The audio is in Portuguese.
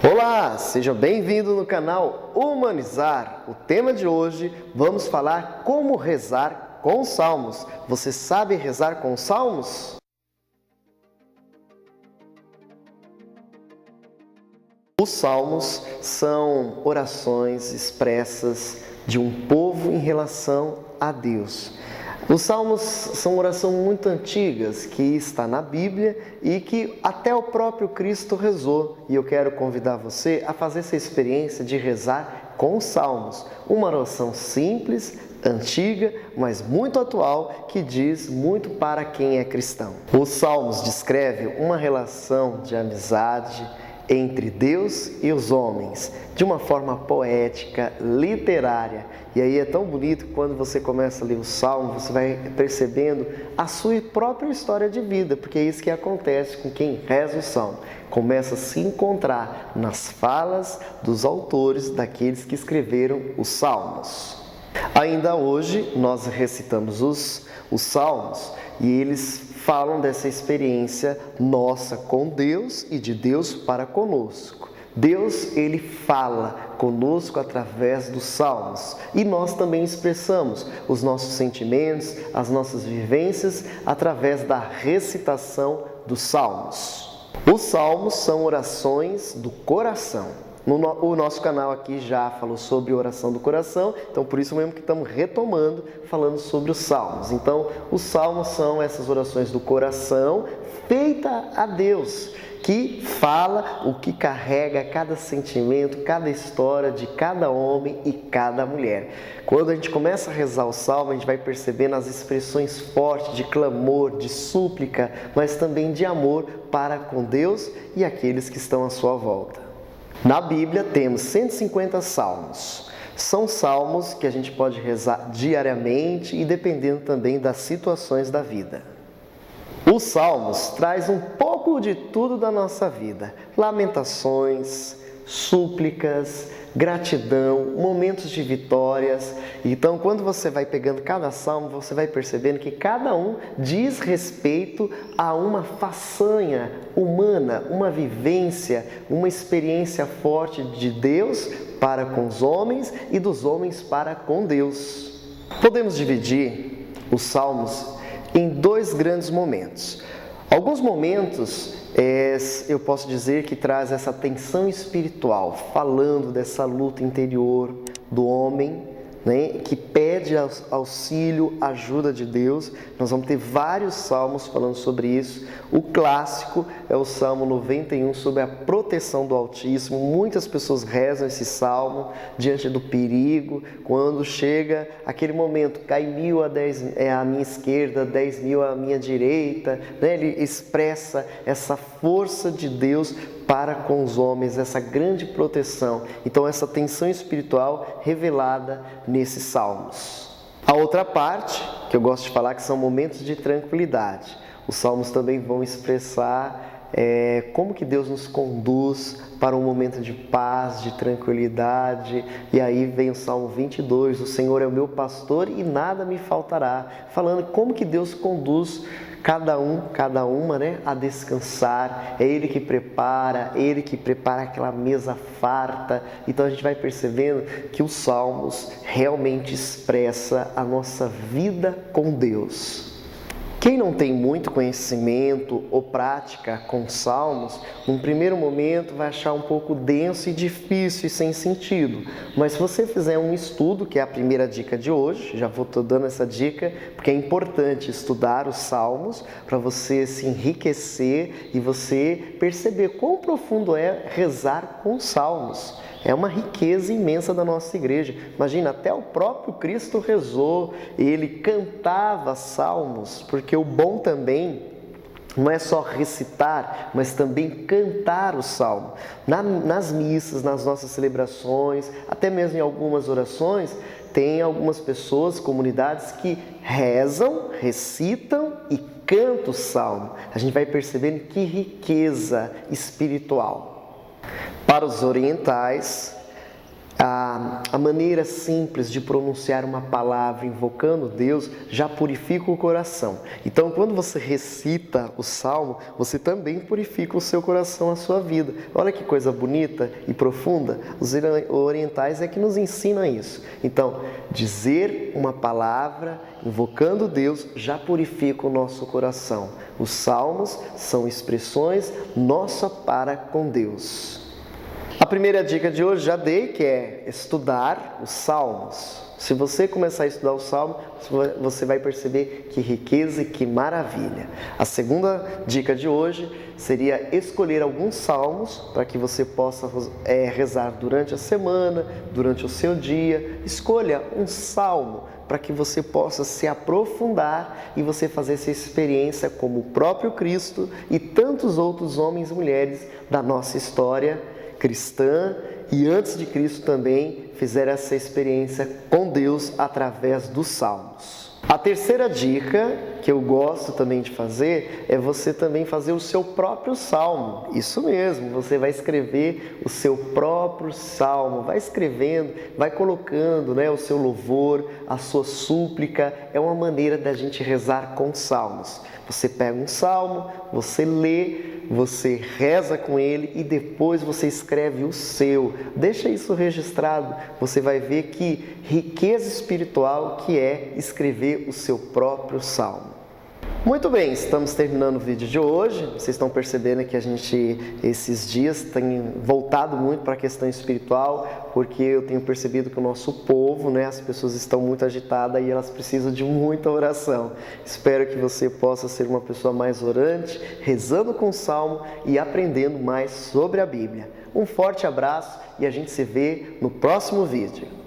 Olá, seja bem-vindo no canal Humanizar. O tema de hoje, vamos falar como rezar com os salmos. Você sabe rezar com os salmos? Os salmos são orações expressas de um povo em relação a Deus. Os salmos são orações muito antigas que está na Bíblia e que até o próprio Cristo rezou. E eu quero convidar você a fazer essa experiência de rezar com os salmos. Uma oração simples, antiga, mas muito atual, que diz muito para quem é cristão. Os salmos descrevem uma relação de amizade entre Deus e os homens, de uma forma poética, literária. E aí é tão bonito que quando você começa a ler o Salmo, você vai percebendo a sua própria história de vida, porque é isso que acontece com quem reza o Salmo. Começa a se encontrar nas falas dos autores, daqueles que escreveram os Salmos. Ainda hoje, nós recitamos os Salmos e eles falam dessa experiência nossa com Deus e de Deus para conosco. Deus, Ele fala conosco através dos salmos e nós também expressamos os nossos sentimentos, as nossas vivências através da recitação dos salmos. Os salmos são orações do coração. O nosso canal aqui já falou sobre oração do coração, então por isso mesmo que estamos retomando, falando sobre os salmos. Então, os salmos são essas orações do coração, feita a Deus, que fala o que carrega cada sentimento, cada história de cada homem e cada mulher. Quando a gente começa a rezar o salmo, a gente vai percebendo as expressões fortes de clamor, de súplica, mas também de amor para com Deus e aqueles que estão à sua volta. Na Bíblia temos 150 salmos. São salmos que a gente pode rezar diariamente e dependendo também das situações da vida. Os salmos traz um pouco de tudo da nossa vida. Lamentações, súplicas, gratidão, momentos de vitórias. Então, quando você vai pegando cada salmo, você vai percebendo que cada um diz respeito a uma façanha humana, uma vivência, uma experiência forte de Deus para com os homens e dos homens para com Deus. Podemos dividir os salmos em dois grandes momentos. Alguns momentos eu posso dizer que traz essa tensão espiritual, falando dessa luta interior do homem, né, que pede auxílio, ajuda de Deus. Nós vamos ter vários salmos falando sobre isso. O clássico é o Salmo 91, sobre a proteção do Altíssimo. Muitas pessoas rezam esse salmo diante do perigo, quando chega aquele momento, cai 1.000 à minha esquerda, 10.000 à minha direita, né? Ele expressa essa força de Deus para com os homens, essa grande proteção. Então, essa tensão espiritual revelada nesses salmos. A outra parte, que eu gosto de falar, que são momentos de tranquilidade. Os salmos também vão expressar como que Deus nos conduz para um momento de paz, de tranquilidade. E aí vem o Salmo 22, o Senhor é o meu pastor e nada me faltará. Falando como que Deus conduz cada uma, né, a descansar. É Ele que prepara aquela mesa farta. Então a gente vai percebendo que os salmos realmente expressam a nossa vida com Deus. Quem não tem muito conhecimento ou prática com salmos, num primeiro momento vai achar um pouco denso e difícil e sem sentido. Mas se você fizer um estudo, que é a primeira dica de hoje, já estou dando essa dica, porque é importante estudar os salmos para você se enriquecer e você perceber quão profundo é rezar com os salmos. É uma riqueza imensa da nossa igreja. Imagina, até o próprio Cristo rezou, ele cantava salmos, porque o bom também não é só recitar, mas também cantar o salmo. Nas missas, nas nossas celebrações, até mesmo em algumas orações, tem algumas pessoas, comunidades que rezam, recitam e cantam o salmo. A gente vai percebendo que riqueza espiritual. Para os orientais, A maneira simples de pronunciar uma palavra invocando Deus já purifica o coração. Então, quando você recita o Salmo, você também purifica o seu coração, a sua vida. Olha que coisa bonita e profunda. Os orientais é que nos ensinam isso. Então, dizer uma palavra invocando Deus já purifica o nosso coração. Os salmos são expressões nossa para com Deus. A primeira dica de hoje já dei, que é estudar os salmos. Se você começar a estudar o salmo, você vai perceber que riqueza e que maravilha. A segunda dica de hoje seria escolher alguns salmos para que você possa rezar durante a semana, durante o seu dia. Escolha um salmo para que você possa se aprofundar e você fazer essa experiência como o próprio Cristo e tantos outros homens e mulheres da nossa história cristã e antes de Cristo também fizeram essa experiência com Deus através dos salmos. A terceira dica que eu gosto também de fazer é você também fazer o seu próprio salmo. Isso mesmo, você vai escrever o seu próprio salmo, vai escrevendo, vai colocando, o seu louvor, a sua súplica. É uma maneira da gente rezar com salmos. Você pega um salmo, você lê, você reza com ele e depois você escreve o seu. Deixa isso registrado. Você vai ver que riqueza espiritual que é escrever o seu próprio salmo. Muito bem, estamos terminando o vídeo de hoje. Vocês estão percebendo que a gente, esses dias, tem voltado muito para a questão espiritual, porque eu tenho percebido que o nosso povo, as pessoas estão muito agitadas e elas precisam de muita oração. Espero que você possa ser uma pessoa mais orante, rezando com o salmo e aprendendo mais sobre a Bíblia. Um forte abraço e a gente se vê no próximo vídeo.